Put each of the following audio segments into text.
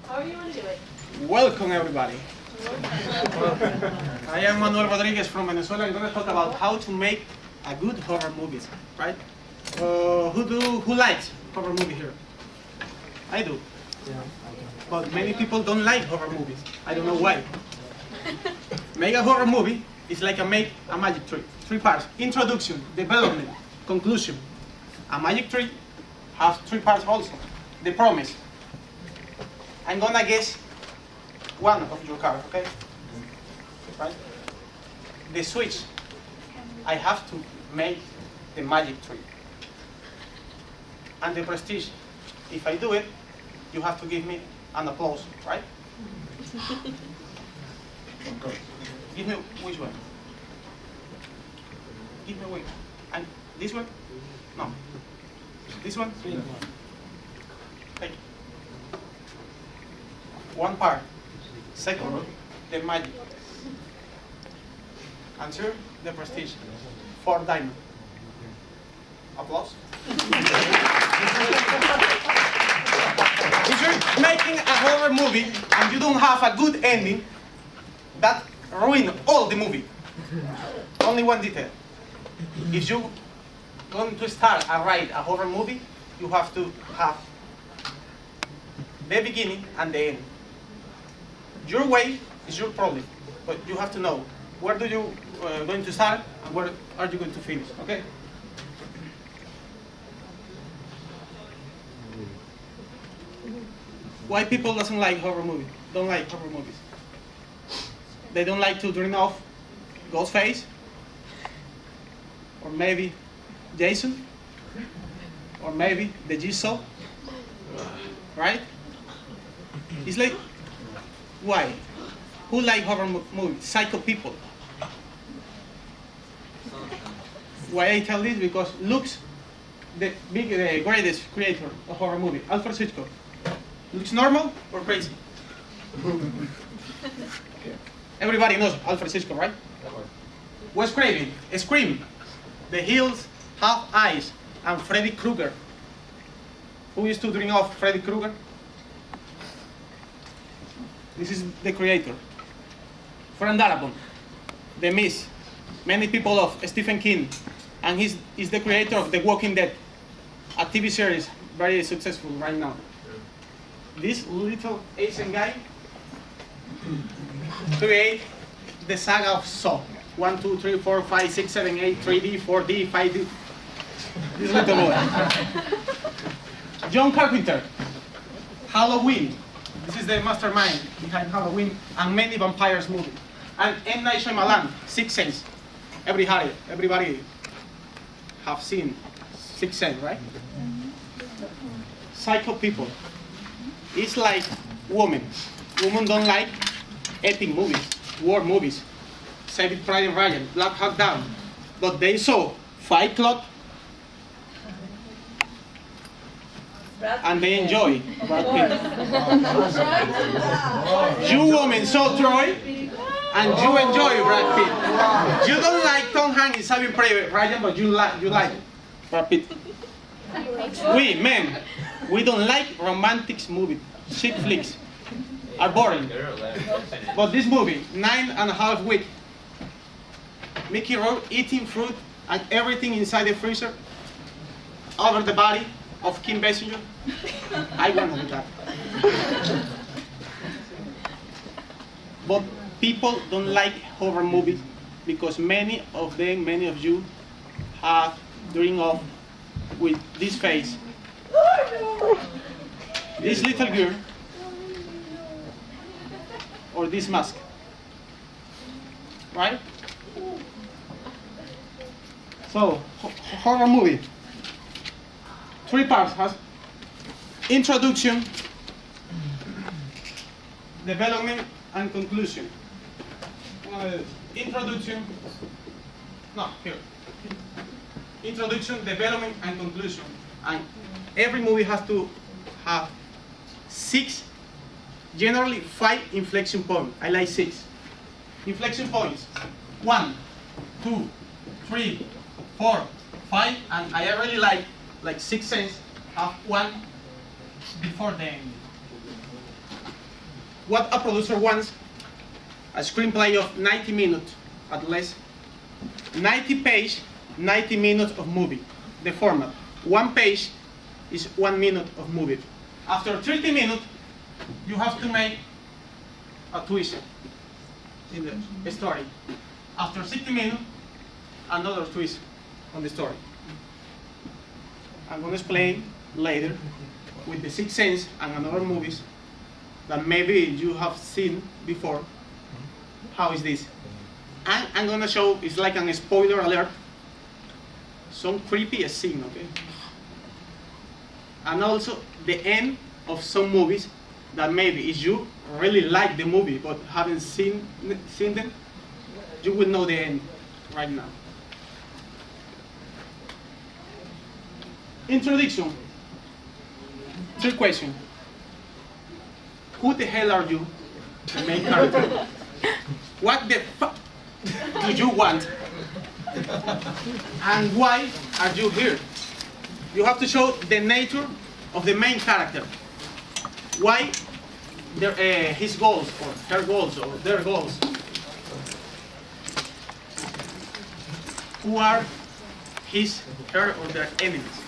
However you want to do it. Welcome everybody. I am Manuel Rodriguez from Venezuela. I'm going to talk about how to make a good horror movies, right? Who likes horror movie here? I do. But many people don't like horror movies. I don't know why. Make a horror movie is like make a magic tree. 3 parts: introduction, development, conclusion. A magic tree has 3 parts also. The promise. I'm gonna guess one of your cards, okay? Right? The switch. I have to make the magic tree. And the prestige. If I do it, you have to give me an applause, right? Give me which one? Give me which? And this one? No. This one? Thank you. 1 part. Second, the magic. And 2, the prestige. 4 diamond. Applause. If you're making a horror movie and you don't have a good ending, that ruins all the movie. Only one detail. If you want to start and write a horror movie, you have to have the beginning and the end. Your way is your problem, but you have to know where do you going to start and where are you going to finish. Okay? Why people doesn't like horror movies? Don't like horror movies. They don't like to dream of Ghostface, or maybe Jason, or maybe the Jigsaw, right? It's like, why? Who like horror movies? Psycho people. Why I tell this? Because looks the greatest creator of horror movie, Alfred Hitchcock. Looks normal or crazy? Everybody knows Alfred Hitchcock, right? Wes Craven, Scream, The Hills Have Eyes, and Freddy Krueger. Who used to dream of Freddy Krueger? This is the creator. Frank Darabont, The Mist. Many people of Stephen King, and he's the creator of The Walking Dead, a TV series very successful right now. This little Asian guy create the saga of Saw. 1, 2, 3, 4, 5, 6, 7, 8, 3D, 4D, 5D. This little boy. John Carpenter, Halloween. This is the mastermind behind Halloween and many vampires movies. And M. Night Shyamalan, Sixth Sense. Everybody have seen Sixth Sense, right? Psycho people. It's like women. Women don't like epic movies, war movies, Saving Private Ryan, Black Hawk Down. But they saw Fight Club and they enjoy Brad Pitt. You women saw Troy and you enjoy Brad Pitt. You don't like Tom Hanks in Saving Private Ryan, but you like Brad Pitt. We men, we don't like romantic movies. Chick flicks are boring. But this movie, 9.5 weeks, Mickey Rourke eating fruit and everything inside the freezer over the body of Kim Basinger. I want to do that. But people don't like horror movies because many of you have dreamed of with this face. This little girl, or this mask, right? So, horror movie. 3 parts has introduction, development, and conclusion. Introduction, no, here. Introduction, development, and conclusion. And every movie has to have 6, generally 5 inflection points. I like 6. Inflection points. 1, 2, 3, 4, 5, and I really like Sixth Sense have 1 before the end. what a producer wants, a screenplay of 90 minutes at least, 90 page, 90 minutes of movie. The format, 1 page is 1 minute of movie. After 30 minutes, you have to make a twist in the story. After 60 minutes, another twist on the story. I'm going to explain later with the Sixth Sense and other movies that maybe you have seen before. How is this? And I'm going to show, it's like a spoiler alert, some creepy scene, okay? And also the end of some movies that maybe if you really like the movie but haven't seen them, you will know the end right now. Introduction. 3 questions. Who the hell are you, the main character? What the fuck do you want? And why are you here? You have to show the nature of the main character. Why his goals, or her goals, or their goals. Who are his, her, or their enemies?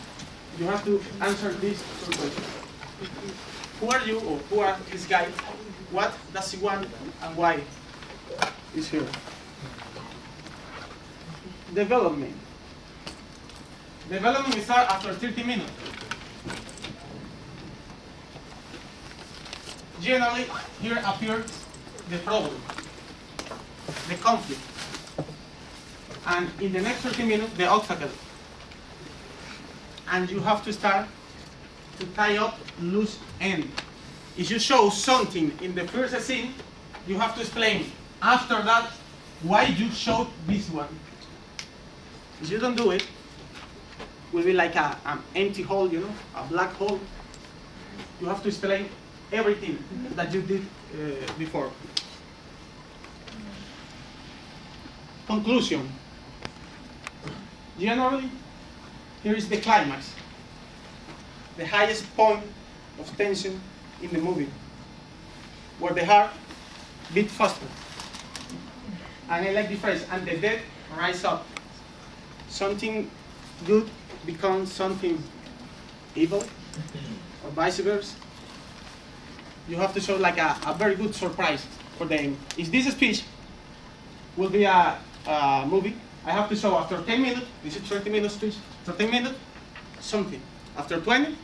You have to answer these 2 questions. Who are you, or who are this guy? What does he want, and why is here? Development. Development starts after 30 minutes. Generally, here appears the problem, the conflict, and in the next 30 minutes, the obstacle. And you have to start to tie up loose ends. If you show something in the first scene, you have to explain after that why you showed this one. If you don't do it, it will be like an empty hole, you know, a black hole. You have to explain everything that you did before. Conclusion. Generally, here is the climax, the highest point of tension in the movie, where the heart beats faster. And I like the phrase, and the dead rise up. Something good becomes something evil, or vice versa. You have to show like a very good surprise for them. If this speech will be a movie, I have to show after 10 minutes, this is 30 minutes speech, after 10 minutes, something. After 20,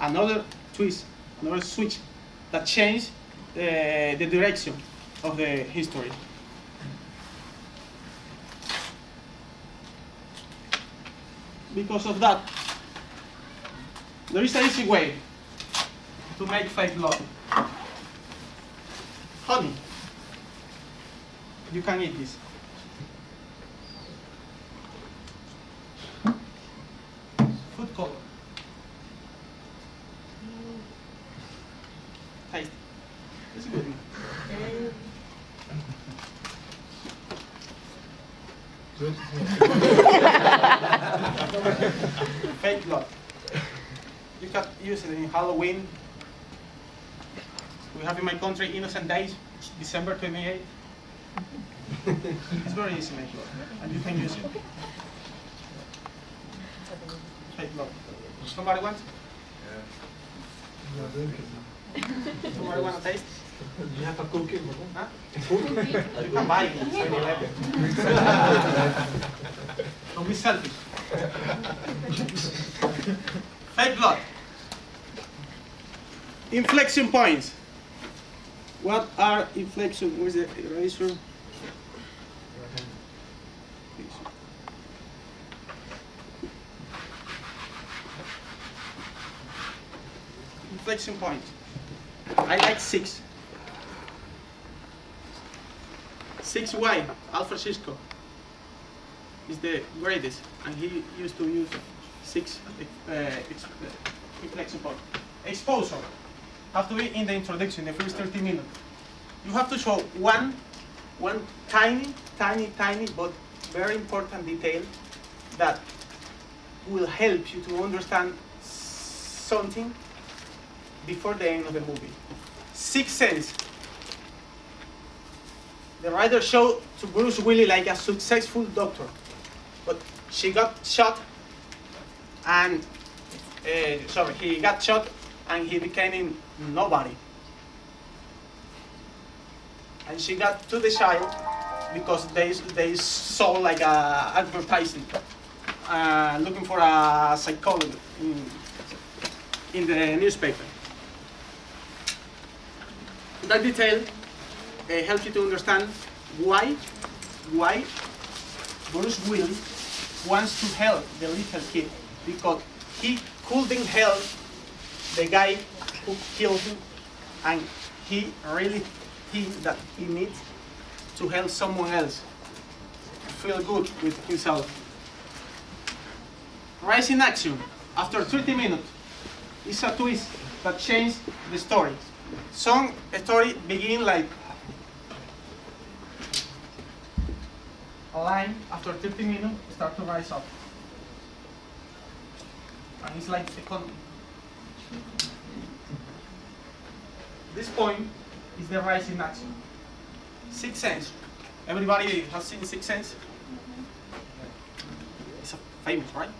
another twist, another switch that changes the direction of the history. Because of that, there is an easy way to make fake love. Honey, you can eat this. Food color. Taste. It's good. Fake blood. You can use it in Halloween. We have in my country Innocent Days, December 28th. It's very easy to make blood, and you can use it. Fake blood. Somebody want? Yeah. Somebody want to taste? You have a cookie? Huh? Cookie? You can buy it in 7-Eleven. Don't be selfish. Fake blood. Inflection points. What are inflection? Where's the eraser? Inflection points. I like 6. 6 why? Alfred Hitchcock is the greatest, and he used to use 6 inflection points. Exposure have to be in the introduction, the first 30 minutes. You have to show one tiny, but very important detail that will help you to understand something before the end of the movie. Sixth Sense The writer showed to Bruce Willis like a successful doctor, but she got shot, and he got shot, and he became nobody. And she got to the child because they saw like a advertising, looking for a psychologist in the newspaper. That detail helps you to understand why Bruce Willis wants to help the little kid, because he couldn't help the guy who killed him, and he really thinks that he needs to help someone else feel good with himself. Rise in action. After 30 minutes, it's a twist that changed the story. Some story begin like a line, after 30 minutes, start to rise up. And it's like economy. This point is the rise in action. Sixth Sense. Everybody has seen Sixth Sense? It's famous, right?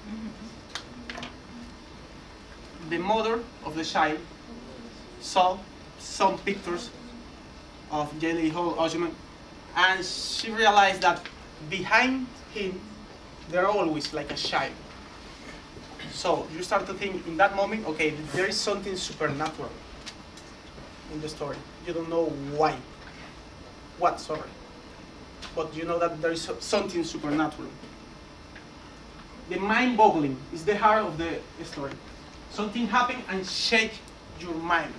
The mother of the child saw some pictures of J. Hall Osment, and she realized that behind him there always like a child. So you start to think in that moment, okay, there is something supernatural in the story. You don't know why, but you know that there is something supernatural. The mind-boggling is the heart of the story. Something happened and shake your mind.